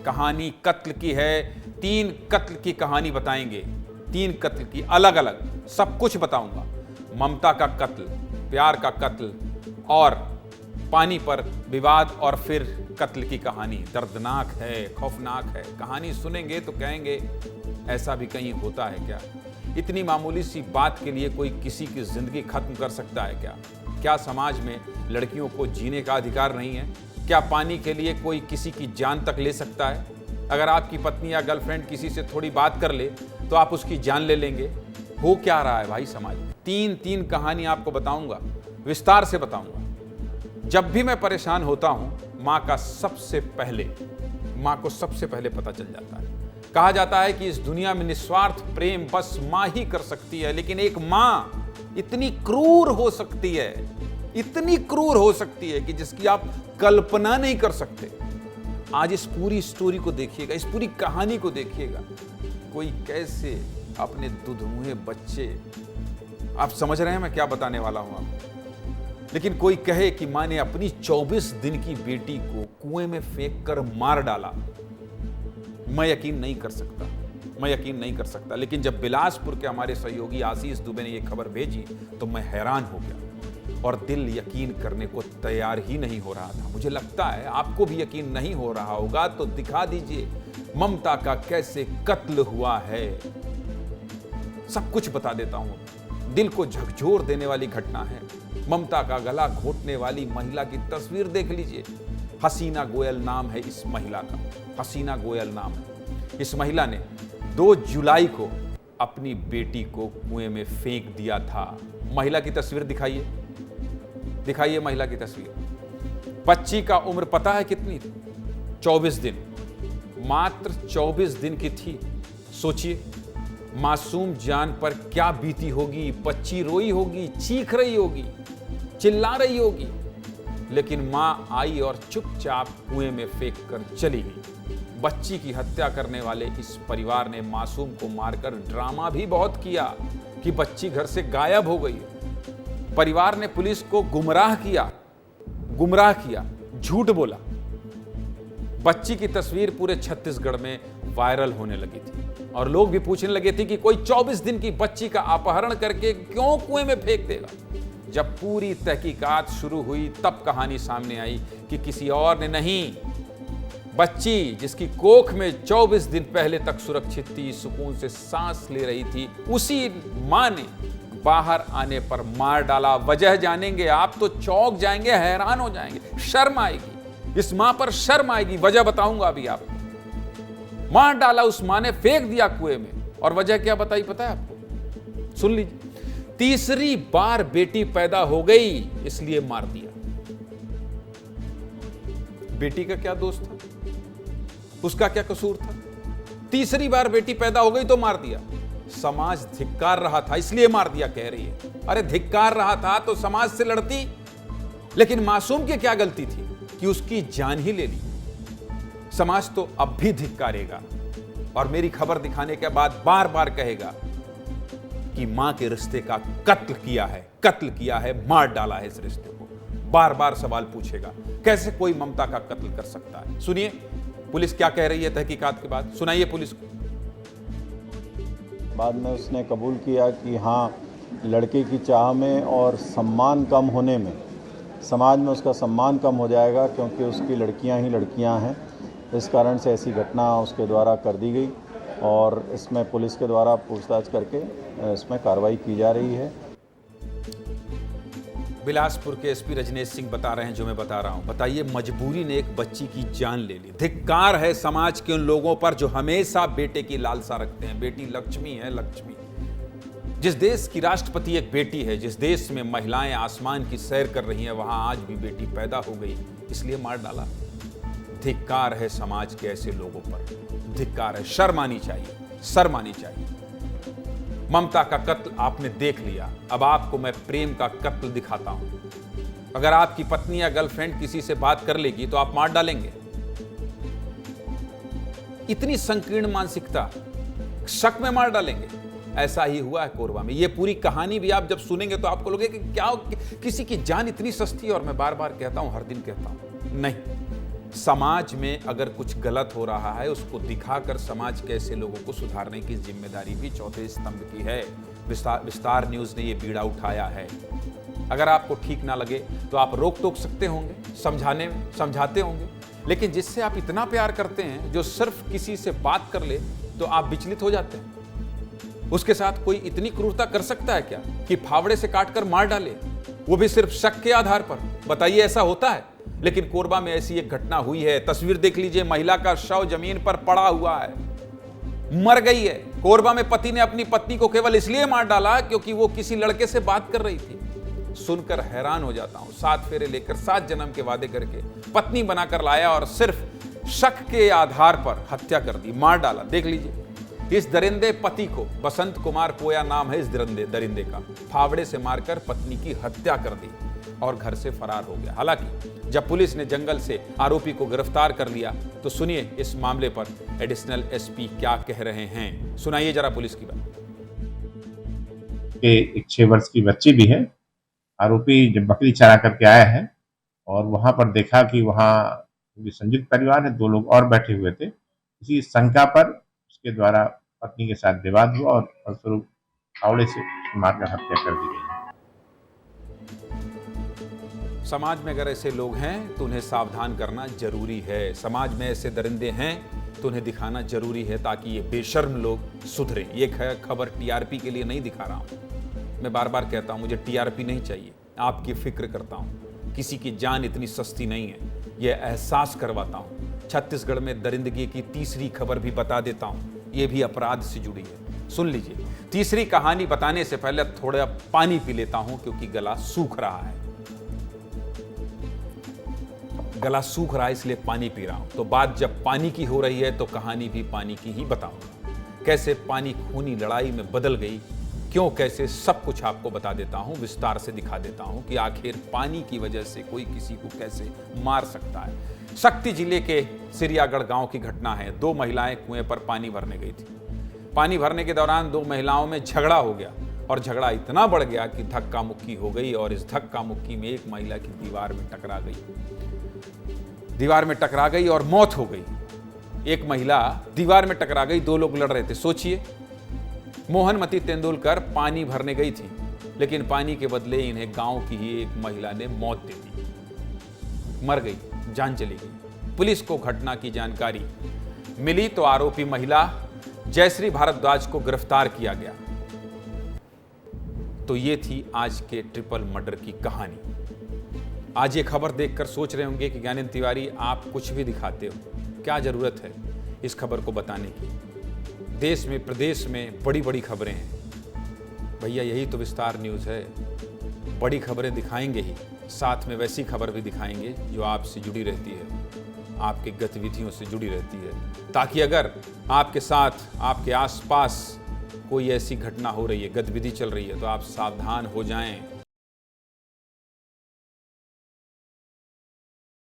कहानी कत्ल की है। 3 कत्ल की कहानी बताएंगे, 3 कत्ल की अलग अलग, सब कुछ बताऊंगा। ममता का कत्ल, प्यार का कत्ल और पानी पर विवाद और फिर कत्ल की कहानी। दर्दनाक है, खौफनाक है। कहानी सुनेंगे तो कहेंगे ऐसा भी कहीं होता है क्या? इतनी मामूली सी बात के लिए कोई किसी की जिंदगी खत्म कर सकता है क्या? क्या समाज में लड़कियों को जीने का अधिकार नहीं है? क्या पानी के लिए कोई किसी की जान तक ले सकता है? अगर आपकी पत्नी या गर्लफ्रेंड किसी से थोड़ी बात कर ले तो आप उसकी जान ले लेंगे? हो क्या रहा है भाई समाज में? 3 कहानी आपको बताऊंगा, विस्तार से बताऊंगा। जब भी मैं परेशान होता हूं, माँ को सबसे पहले पता चल जाता है। कहा जाता है कि इस दुनिया में निस्वार्थ प्रेम बस माँ ही कर सकती है, लेकिन एक माँ इतनी क्रूर हो सकती है, इतनी क्रूर हो सकती है कि जिसकी आप कल्पना नहीं कर सकते। आज इस पूरी स्टोरी को देखिएगा, इस पूरी कहानी को देखिएगा। कोई कैसे अपने दुधमुहे बच्चे, आप समझ रहे हैं मैं क्या बताने वाला हूं आपको? लेकिन कोई कहे कि मां ने अपनी 24 दिन की बेटी को कुएं में फेंक कर मार डाला, मैं यकीन नहीं कर सकता। लेकिन जब बिलासपुर के हमारे सहयोगी आशीष दुबे ने यह खबर भेजी तो मैं हैरान हो गया और दिल यकीन करने को तैयार ही नहीं हो रहा था। मुझे लगता है आपको भी यकीन नहीं हो रहा होगा, तो दिखा दीजिए ममता का कैसे कत्ल हुआ है। सब कुछ बता देता हूं। दिल को झकझोर देने वाली घटना है। ममता का गला घोटने वाली महिला की तस्वीर देख लीजिए। हसीना गोयल नाम है इस महिला का, हसीना गोयल नाम है। इस महिला ने 2 जुलाई को अपनी बेटी को कुएं में फेंक दिया था। महिला की तस्वीर दिखाइए महिला की तस्वीर। बच्ची का उम्र पता है कितनी थी? 24 दिन, मात्र 24 दिन की थी। सोचिए मासूम जान पर क्या बीती होगी। बच्ची रोई होगी, चीख रही होगी, चिल्ला रही होगी, लेकिन मां आई और चुपचाप कुएं में फेंक कर चली गई। बच्ची की हत्या करने वाले इस परिवार ने मासूम को मारकर ड्रामा भी बहुत किया कि बच्ची घर से गायब हो गई। परिवार ने पुलिस को गुमराह किया, झूठ बोला। बच्ची की तस्वीर पूरे छत्तीसगढ़ में वायरल होने लगी थी और लोग भी पूछने लगे थे कि कोई 24 दिन की बच्ची का अपहरण करके क्यों कुएं में फेंक देगा। जब पूरी तहकीकात शुरू हुई तब कहानी सामने आई कि किसी और ने नहीं, बच्ची जिसकी कोख में 24 दिन पहले तक सुरक्षित थी, सुकून से सांस ले रही थी, उसी मां ने बाहर आने पर मार डाला। वजह जानेंगे आप तो चौंक जाएंगे, हैरान हो जाएंगे, शर्म आएगी। इस मां पर शर्म आएगी। वजह बताऊंगा अभी आपको। मार डाला उस मां ने, फेंक दिया कुएं में। और वजह क्या बताई पता है आपको? सुन लीजिए। तीसरी बार बेटी पैदा हो गई इसलिए मार दिया। बेटी का क्या दोष था? उसका क्या कसूर था? तीसरी बार बेटी पैदा हो गई तो मार दिया। समाज धिक्कार रहा था इसलिए मार दिया, कह रही है। अरे धिक्कार रहा था तो समाज से लड़ती, लेकिन मासूम की क्या गलती थी कि उसकी जान ही ले ली। समाज तो अब भी धिक्कारेगा और मेरी खबर दिखाने के बाद बार बार कहेगा कि मां के रिश्ते का कत्ल किया है, मार डाला है इस रिश्ते को। बार बार सवाल पूछेगा, कैसे कोई ममता का कत्ल कर सकता है? सुनिए पुलिस क्या कह रही है तहकीकात के बाद, सुनाइए पुलिस को। बाद में उसने कबूल किया कि हाँ, लड़के की चाह में और सम्मान कम होने में समाज में उसका सम्मान कम हो जाएगा, क्योंकि उसकी लड़कियां ही लड़कियां हैं। इस कारण से ऐसी घटना उसके द्वारा कर दी गई और इसमें पुलिस के द्वारा पूछताछ करके इसमें कार्रवाई की जा रही है। बिलासपुर के एसपी रजनेश सिंह बता रहे हैं जो मैं बता रहा हूं। बताइए, मजबूरी ने एक बच्ची की जान ले ली। धिक्कार है समाज के उन लोगों पर जो हमेशा बेटे की लालसा रखते हैं। बेटी लक्ष्मी है, लक्ष्मी। जिस देश की राष्ट्रपति एक बेटी है, जिस देश में महिलाएं आसमान की सैर कर रही हैं, वहां आज भी बेटी पैदा हो गई इसलिए मार डाला। धिक्कार है समाज के ऐसे लोगों पर, धिक्कार है। शर्म आनी चाहिए। ममता का कत्ल आपने देख लिया, अब आपको मैं प्रेम का कत्ल दिखाता हूं। अगर आपकी पत्नी या गर्लफ्रेंड किसी से बात कर लेगी तो आप मार डालेंगे? इतनी संकीर्ण मानसिकता, शक में मार डालेंगे? ऐसा ही हुआ है कोरबा में। ये पूरी कहानी भी आप जब सुनेंगे तो आपको लगेगा कि क्या किसी की जान इतनी सस्ती है। और मैं बार बार कहता हूं, हर दिन कहता हूं, नहीं, समाज में अगर कुछ गलत हो रहा है उसको दिखाकर समाज कैसे लोगों को सुधारने की जिम्मेदारी भी चौथे स्तंभ की है। विस्तार न्यूज़ ने ये बीड़ा उठाया है। अगर आपको ठीक ना लगे तो आप रोक टोक सकते होंगे, समझाते होंगे, लेकिन जिससे आप इतना प्यार करते हैं, जो सिर्फ किसी से बात कर ले तो आप विचलित हो जाते हैं। उसके साथ कोई इतनी क्रूरता कर सकता है क्या कि फावड़े से काटकर मार डाले, वो भी सिर्फ शक के आधार पर? बताइए, ऐसा होता है? लेकिन कोरबा में ऐसी एक घटना हुई है। तस्वीर देख लीजिए, महिला का शव जमीन पर पड़ा हुआ है, मर गई है। कोरबा में पति ने अपनी पत्नी को केवल इसलिए मार डाला क्योंकि वो किसी लड़के से बात कर रही थी। सुनकर हैरान हो जाता हूं। 7 फेरे लेकर 7 जन्म के वादे करके पत्नी बनाकर लाया और सिर्फ शक के आधार पर हत्या कर दी, मार डाला। देख लीजिए, इस दरिंदे पति को, बसंत कुमार पोया नाम है इस दरिंदे का, फावड़े से मारकर पत्नी की हत्या कर दी और घर से फरार हो गया। हालांकि जब पुलिस ने जंगल से आरोपी को गिरफ्तार कर लिया तो सुनिए इस मामले पर एडिशनल एसपी क्या कह रहे हैं। सुनाइए जरा पुलिस की बात। एक 6 वर्ष की बच्ची भी है। आरोपी जब बकरी चरा करके आया है और वहां पर देखा कि वहां संयुक्त परिवार है, 2 लोग और बैठे हुए थे। इसी शंका पर उसके द्वारा पत्नी के साथ विवाद हुआ और फलस्वरूप फावड़े से मारकर हत्या कर दी गई। समाज में अगर ऐसे लोग हैं तो उन्हें सावधान करना जरूरी है। समाज में ऐसे दरिंदे हैं तो उन्हें दिखाना जरूरी है ताकि ये बेशर्म लोग सुधरे। ये खबर टीआरपी के लिए नहीं दिखा रहा हूँ। मैं बार बार कहता हूँ, मुझे टीआरपी नहीं चाहिए, आपकी फिक्र करता हूँ। किसी की जान इतनी सस्ती नहीं है, यह एहसास करवाता हूँ। छत्तीसगढ़ में दरिंदगी की तीसरी खबर भी बता देता हूँ, ये भी अपराध से जुड़ी है। सुन लीजिए। तीसरी कहानी बताने से पहले थोड़ा पानी पी लेता हूँ क्योंकि गला सूख रहा है। गला सूख रहा है इसलिए पानी पी रहा हूं। तो बात जब पानी की हो रही है तो कहानी भी पानी की ही बताऊंगा। कैसे पानी खूनी लड़ाई में बदल गई, क्यों, कैसे, सब कुछ आपको बता देता हूं, विस्तार से दिखा देता हूं कि आखिर पानी की वजह से कोई किसी को कैसे मार सकता है। शक्ति जिले के सिरियागढ़ गांव की घटना है। 2 महिलाएं कुएं पर पानी भरने गई थी। पानी भरने के दौरान 2 महिलाओं में झगड़ा हो गया और झगड़ा इतना बढ़ गया कि धक्का मुक्की हो गई और इस धक्का मुक्की में एक महिला की दीवार में टकरा गई और मौत हो गई। एक महिला दीवार में टकरा गई, 2 लोग लड़ रहे थे। सोचिए, मोहनमती तेंदुलकर पानी भरने गई थी, लेकिन पानी के बदले इन्हें गांव की ही एक महिला ने मौत दे दी, मर गई, जान चली गई। पुलिस को घटना की जानकारी मिली तो आरोपी महिला जयश्री भारद्वाज को गिरफ्तार किया गया। तो ये थी आज के ट्रिपल मर्डर की कहानी। आज ये खबर देखकर सोच रहे होंगे कि ज्ञानेंद्र तिवारी आप कुछ भी दिखाते हो, क्या जरूरत है इस खबर को बताने की। देश में, प्रदेश में बड़ी बड़ी खबरें हैं भैया, यही तो विस्तार न्यूज़ है। बड़ी खबरें दिखाएंगे ही, साथ में वैसी खबर भी दिखाएंगे जो आपसे जुड़ी रहती है, आपके गतिविधियों से जुड़ी रहती है, ताकि अगर आपके साथ, आपके आसपास कोई ऐसी घटना हो रही है, गतिविधि चल रही है, तो आप सावधान हो जाएं,